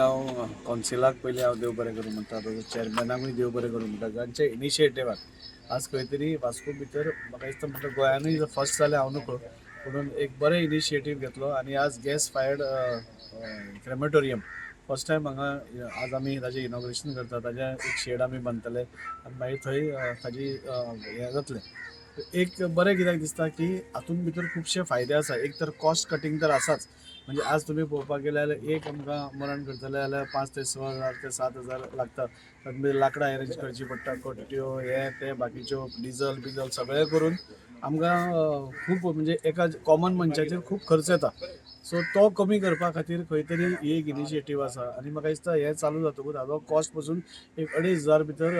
हांव कॉन्सिलाक पयलीं हांव देव बरें करूं म्हणटा, चेअरमॅनाकूय देव बरें करूं म्हणटा. जांचे इनिशिएटिव्हान आज खंय तरी वास्को भितर म्हाका दिसता म्हणटा गोंयानूय फर्स्ट जालें हांव नको, पूण एक बरें इनिशिएटीव घेतलो आनी आज gas fired crematorium first time हांगा आज आमी ताजें इनॉग्रेशन करता. ताजें एक शेड आमी बांदतले आनी मागीर थंय ताजी हें जातलें. एक बरें कित्याक दिसता की हातूंत भितर खुबशे फायदे आसा. एक तर कॉस्ट कटींग तर आसाच, म्हणजे आज तुमी पळोवपाक गेले जाल्यार एक आमकां मरण करतले जाल्यार 5 ते 6,000 ते 7,000 लागता. तातूंत भितर लाकडां अरेंज करची पडटा, कट्ट्यो हे ते बाकीच्यो डिझल बिझल सगळें करून आमकां खूब म्हणजे एका कॉमन मनशाचेर खूब खर्च येता. सो तो कमी करपा खातीर खंय तरी ही एक इनिशिएटीव आसा आनी म्हाका दिसता हें चालू जातकूच हाजो कॉस्ट पसून एक 2,500 भितर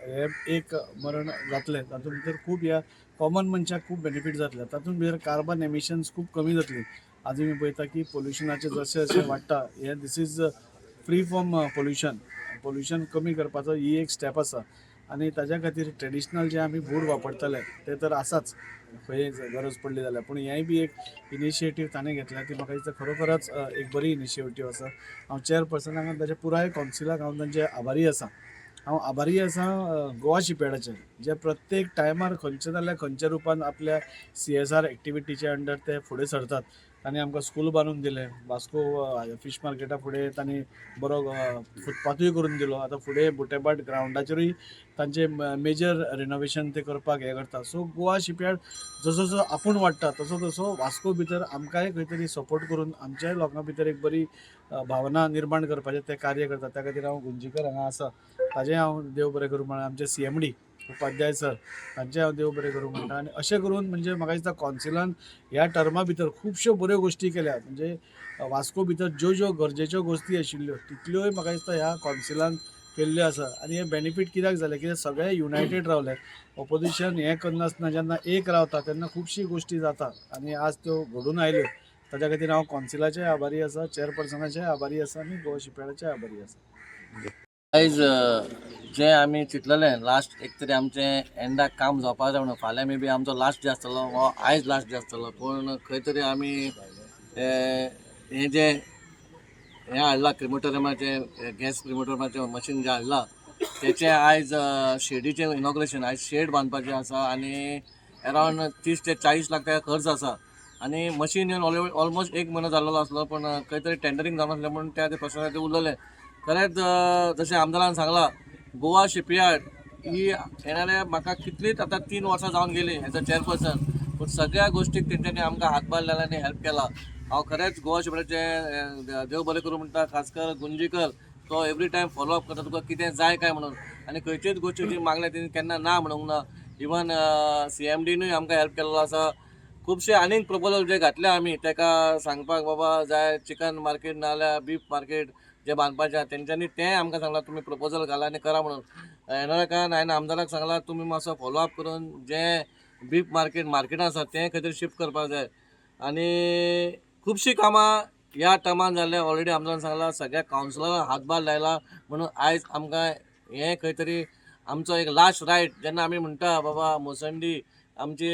हें एक मरण जातलें. तातूंत भितर खूब ह्या कॉमन मनशाक खूब बेनिफीट जातले. तातूंत भितर कार्बन एमिशन्स खूब कमी जातली. आज आमी पळयता की पोल्युशनाचें जशें जशें वाडटा हें this is free from pollution कमी करपाचो ही एक स्टेप आसा. आनी ताज्या खातीर ट्रेडिशनल जे आमी वूड वापरतले ते तर आसाच खंय गरज पडली जाल्यार, पूण हेंय बी एक इनिशिएटीव ताणें घेतल्या ती म्हाका दिसता खरोखरच एक बरी इनिशिएटीव आसा. हांव चेअरपर्सनाक आनी ताच्या पुराय कावन्सिलाक हांव तांचे आभारी आसा. हांव आभारी आसा गोवा शिपयार्डाचे, जे प्रत्येक टायमार खंयचे जाल्यार खंयच्या रुपान आपल्या CSR एक्टिविटीचे अंडर ते फुडें सरतात. तांणी आमकां स्कूल बांदून दिलें, वास्को फीश मार्केटा फुडें तांणी बरो फुटपाथूय करून दिलो. आतां फुडें बुटेबाट ग्रावंडाचेरूय तांचे मेजर रिनोवेशन ते करपाक हें करता. सो गोवा शिपयार्ड जसो जसो आपूण वाडटा तसो तसो वास्को भितर आमकांय खंय तरी सपोर्ट करून आमच्याय लोकां भितर एक बरी भावना निर्माण करपाचें ते कार्य करता. त्या खातीर हांव गुंजीकर हांगा आसा ताजें हांव देव बरें करूं म्हणटा. आमचे CMD उपाध्याय सर तांचें हांव देव बरें करूं म्हणटा. आनी अशें करून म्हणजे म्हाका दिसता कॉन्सिलान ह्या टर्मा भितर खुबश्यो बऱ्यो गोश्टी केल्या. म्हणजे वास्को भितर ज्यो ज्यो गरजेच्यो गोश्टी आशिल्ल्यो तितल्योय म्हाका दिसता ह्या कॉन्सिलान केल्ल्यो आसा. आनी हे बेनिफीट कित्याक जालें, कित्याक सगळे युनायटेड रावले. ऑपोजिशन हें करनासतना जेन्ना एक रावता तेन्ना खुबशी गोश्टी जाता आनी आज त्यो घडून आयल्यो. ताच्या खातीर हांव कॉन्सिलाचेय आभारी आसा, चेअरपर्सनाचेय आभारी आसा आनी गोवा शिपयार्डाचेय आभारी आसा. आयज जे आमी चिंतलेलें लास्ट एक तरी आमचें एंडाक काम जावपाक जाय म्हणून फाल्यां मे बी आमचो लास्ट डे आसतलो वो आयज लास्ट डे आसतलो, पूण खंय तरी आमी हें जे हें हाडलां क्रिमेटोरियमाचें गॅस क्रिमेटोरियमाचें मशीन जें हाडलां तेचें आयज शेडीचें इनॉग्रेशन आयज शेड बांदपाचें आसा आनी अरावंड 30 ते 40 लाख ताका खर्च आसा. आनी मशीन येवन ऑलमोस्ट 1 म्हयनो जाल्लो आसलो, पूण खंय तरी टेंडरींग जावनासलें म्हणून त्या प्रश्नाचेर उरलेलें. खरेंच जशें आमदारान सांगलां गोवा शिपयार्ड ही येणाऱ्या म्हाका कितलीच आतां 3 वर्सां जावन गेली एज अ चेअरपर्सन, पूण सगळ्या गोश्टीक तेंच्यांनी आमकां हातभार लायला आनी हेल्प केला. हांव खरेंच गोवा शिपयार्डाचे देव बरें करूं म्हणटा. खास कर गुंजीकर तो एवरी टायम फॉलोअप करता तुका कितें जाय काय म्हणून, आनी खंयचीच गोश्टी जी मागल्या तेणी केन्ना ना म्हणूंक ना. इवन CMDनूय आमकां हेल्प केल्लो आसा. खुबशे आनीक प्रपोजल जे घातले आमी ताका सांगपाक बाबा जाय चिकन मार्केट नाजाल्यार बीफ मार्केट जे बांदपाचें तेंच्यांनी तें आमकां सांगलां तुमी प्रपोजल घाला आनी करा म्हणून. येणाऱ्या काळान हांवें आमदाराक सांगलां तुमी मातसो फॉलोअप करून जें बीफ मार्केटां आसा तें खंय तरी शिफ्ट करपाक जाय. आनी खुबशीं कामां ह्या टर्मान जाल्ले ऑलरेडी आमदारान सांगलां. सगळ्या कावन्सिलरांक हातभार लायला म्हणून आयज आमकां हें खंय तरी आमचो एक लास्ट रायट जेन्ना आमी म्हणटा बाबा मोसंडी आमची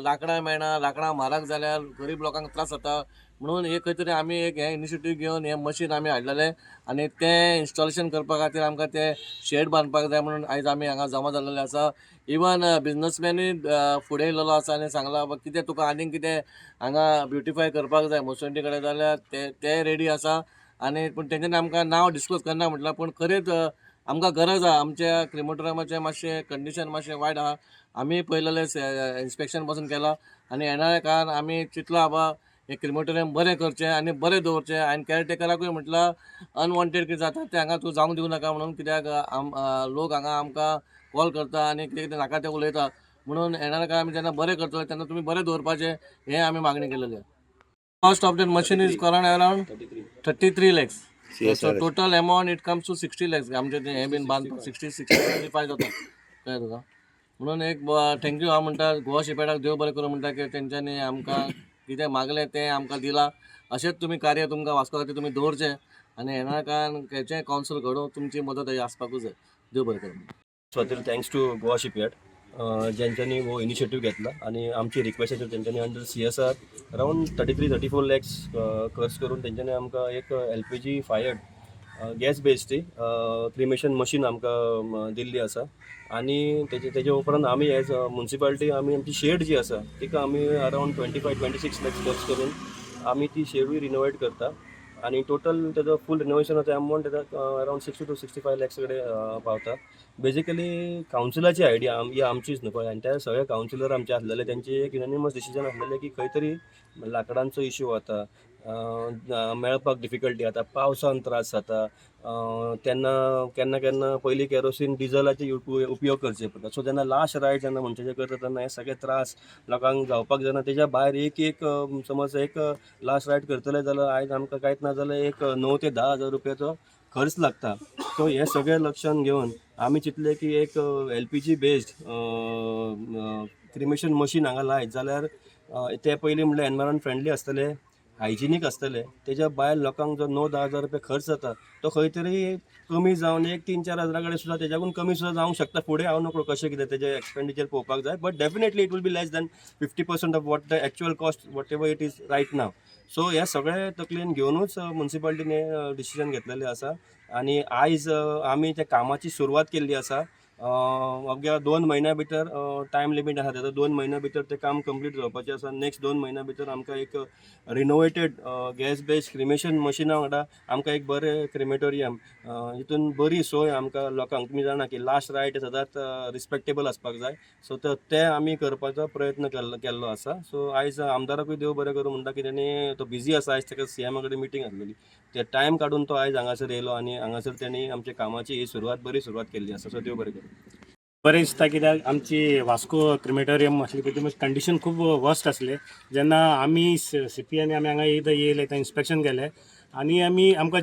लाकडां मेळना, लाकडां म्हारग जाल्यार गरीब लोकांक त्रास जाता म्हणून हे खंय तरी आमी एक हें इनिशिएटीव घेवन हें मशीन आमी हाडलेलें आनी तें इन्स्टॉलेशन करपा खातीर आमकां तें शेड बांदपाक जाय म्हणून आयज आमी हांगा जमा जाल्लेले आसा. इवन बिजनसमॅनूय फुडें येयलेलो आसा आनी सांगलां कितें तुका आनीक कितें हांगा ब्युटिफाय करपाक जाय मोसंडी कडेन जाल्यार ते रेडी आसा. आनी पूण तेंच्यांनी आमकां नांव डिस्क्लोज करना म्हटलां, पूण खरेंच आमकां गरज आहा. आमच्या क्रिमेटोरियमाचें मातशें कंडिशन मातशें वायट आहा. आमी पयलेलें इन्स्पेक्शन पासून केलां आनी येणाऱ्या काळान आमी चिंतलां बाबा हें क्रिमेटोरियम बरें करचें आनी बरें दवरचें. आनी कॅरटेकराकूय म्हटलां अनवॉन्टेड कितें जाता तें हांगा तूं जावंक दिवं नाका म्हणून, कित्याक लोक हांगा आमकां कॉल करता आनी कितें कितें नाका तें उलयता म्हणून येणाऱ्या काळान आमी जेन्ना बरें करतले तेन्ना तुमी बरें दवरपाचें हें आमी मागणी केलेली. Cost of that machine is around 33 lakhs. So total amount it comes to 60 lakhs. आमचें तें हें बीन बांदपाक 65 जाता कळ्ळें तुका. म्हणून एक थँक्यू हांव म्हणटा गोवा शिपयार्डाक देव बरें करूं म्हणटा की तेंच्यांनी आमकां कितें मागलें तें आमकां दिलां. अशेंच तुमी कार्य तुमकां वास्को खातीर तुमी दवरचें आनी येणाऱ्या काळान खंयचेंय कावन्सील घडोवंक तुमची मदत हें आसपाकूच जाय. देव बरें करूं. स्वातीर थँक्स टू गोवा शिपयार्ड ज्यांच्यांनी वो इनिशिएटीव घेतला आणि आमची रिक्वेस्ट आशिल्ली तेंच्यांनी अंडर CSR अरावंड 33-34 lakhs खर्च करून तेंच्यांनी आमकां एक LPG fired gas based cremation machine आमकां दिल्ली आसा आनी तेजे उपरांत आमी एज म्युन्सिपालिटी आमी आमची शेड जी आसा तिका आमी अरावंड 25-26 लॅक्स खर्च करून आमी ती शेडूय रिनोवेट करता आणि टोटल त्याचं फुल रिनोवेशनाचो अमावंट त्याचा अरावंड 60 to 65 लॅक्स कडेन पावता. बेजिकली कावन्सिलाची आयडिया ही आमचीच न्हू पळय, एंटायर सगळे कावन्सिलर आमचे आसलेले, त्यांचे एक युनानिमस डिसिजन आसलेले की खंय तरी लाकडांचो इश्यू जाता, मेळपाक डिफिकल्टी जाता, पावसान त्रास जाता, तेन्ना केन्ना केन्ना पयलीं केरोसीन डिझलाचे उपयोग करचे पडटा. सो जेन्ना लास्ट रायड जेन्ना मनशाचे करता तेन्ना हे सगळे त्रास लोकांक जावपाक जायना. तेज्या भायर एक समज एक लास्ट रायड करतले जाल्यार आयज आमकां कांयच ना जाल्यार एक 9,000 ते 10,000 रुपयाचो खर्च लागता. सो हे सगळे लक्षांत घेवन आमी चिंतले की एक LPG बेस्ड क्रिमेशन मशीन हांगा लायत जाल्यार ते पयलीं म्हणल्यार एनवायरमेंट फ्रेंडली आसतले, हायजिनीक आसतले. तेज्या भायर लोकांक जो 9-10,000 रुपया खर्च जाता तो खंय तरी कमी जावन एक 3-4 कडेन सुद्दां तेज्याकून कमी सुद्दां जावंक शकता. फुडें हांव नकळो कशें कितें तेजें एक्सपेंडिचर पळोवपाक जाय, but definitely it will be less than 50% of what the actual cost whatever it is right now. So हे सगळे तकलेन घेवनूच म्युन्सिपालिटीने डिसिजन घेतलेलें आसा आनी आयज आमी त्या कामाची सुरवात केल्ली आसा. अवघ्या 2 म्हयन्या भितर टायम लिमीट आसा तेजो, 2 म्हयन्या भितर तें काम कंप्लीट जावपाचें आसा. नेक्स्ट 2 म्हयन्या भितर आमकां एक रिनोवेटेड गॅस बेस्ड क्रिमेशन मशिना वांगडा आमकां एक बरें क्रिमेटोरियम, हितून बरी सोय आमकां लोकांक, तुमी जाणा की लास्ट रायट सदांच रिस्पेक्टेबल आसपाक जाय. सो ते आमी करपाचो प्रयत्न केल्लो आसा. सो आयज आमदाराकूय देव बरें करूं म्हणटा की तेणी, तो बिजी आसा, आयज ताका CM कडेन मिटींग आसलेली, ते टायम काडून तो आयज हांगासर येयलो आनी हांगासर तेणी आमच्या कामाची ही बरी सुरवात केल्ली आसा. सो देव बरें करूं. बरें दिसता कित्याक आमची वास्को क्रिमेटोरियम आसली पळय ती कंडिशन खूब वर्स्ट आसले. जेन्ना आमी CP आनी आमी हांगा येयले थंय इन्स्पेक्शन केलें आनी आमकां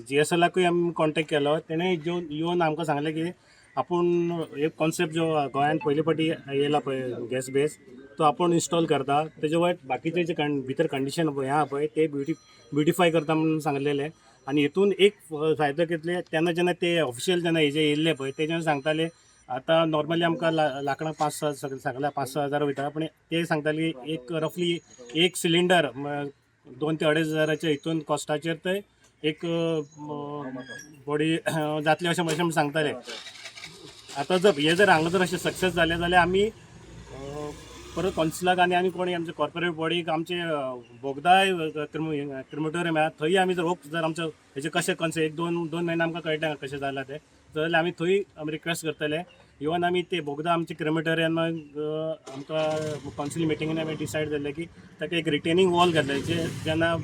GSLाकूय आमी कॉन्टेक्ट केलो. तेणें येवन आमकां सांगलें की आपूण एक कॉन्सेप्ट जो गोंयांत पयले फावटी येयला पळय गॅस बेस, तो आपूण इन्स्टॉल करता. तेजे वयर बाकीचे जे भितर कंडिशन हें आहा पळय ते ब्युटिफाय करता म्हणून सांगलेलें. आनी हितून एक फायदो कितले, तेन्ना जेन्ना ते ऑफिशियल जेन्ना हेजे येयल्ले पळय तेजें सांगताले आतां नॉर्मली आमकां लाकडां 5-6 सगळ्या 5-6 हजार वयता, पण ते सांगताले एक रफली एक सिलिंडर 2 ते 2.5 हजाराच्या हितून कॉस्टाचेर ते एक बॉडी जातले अशें सांगताले. आतां जर हांगा जर अशें सक्सेस जालें जाल्यार आमी परत कॉन्सिलाक आनी कोणी आमचे कॉर्पोरेट बॉडीक आमचे बोगदाय क्रिमेटोरियम आहा थंय आमी जर आमचो हेजे कशें कॉन्सेप्ट 1-2 म्हयने आमकां कळटा कशें जालां तें, जाल्यार आमी थंय रिक्वेस्ट करतले. इवन आमी ते बोगदा आमचे क्रिमेटोरियम आमकां कॉन्सिल मिटिंगेन आमी डिसायड जाल्लें की ताका एक रिटेनिंग वॉल घातलें, जे जेन्ना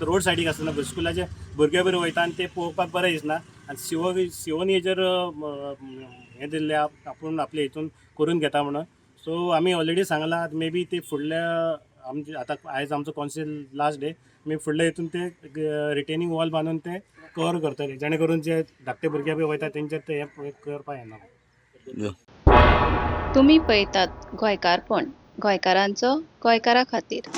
रोड सायडीक आसतना स्कुलाचे भुरगे बी वयता आनी ते पळोवपाक बरें दिसना. आनी शिवोनी हेजेर हें दिल्लें आपूण आपले हितून करून घेता म्हणून. सो आमी ऑलरेडी सांगलां मे बी ते फुडल्या आमचे आतां आयज आमचो कॉन्सिल लास्ट डे, आमी फुडल्या हितून ते रिटेनिंग वॉल बांदून ते कवर करतले, जेणे करून जे धाकटे भुरगे बी वयता तेंचेर ते हें करपाक येना. तुम्ही पळयतात गोंयकारपण, गोंयकारांचो गोंयकारा खातीर.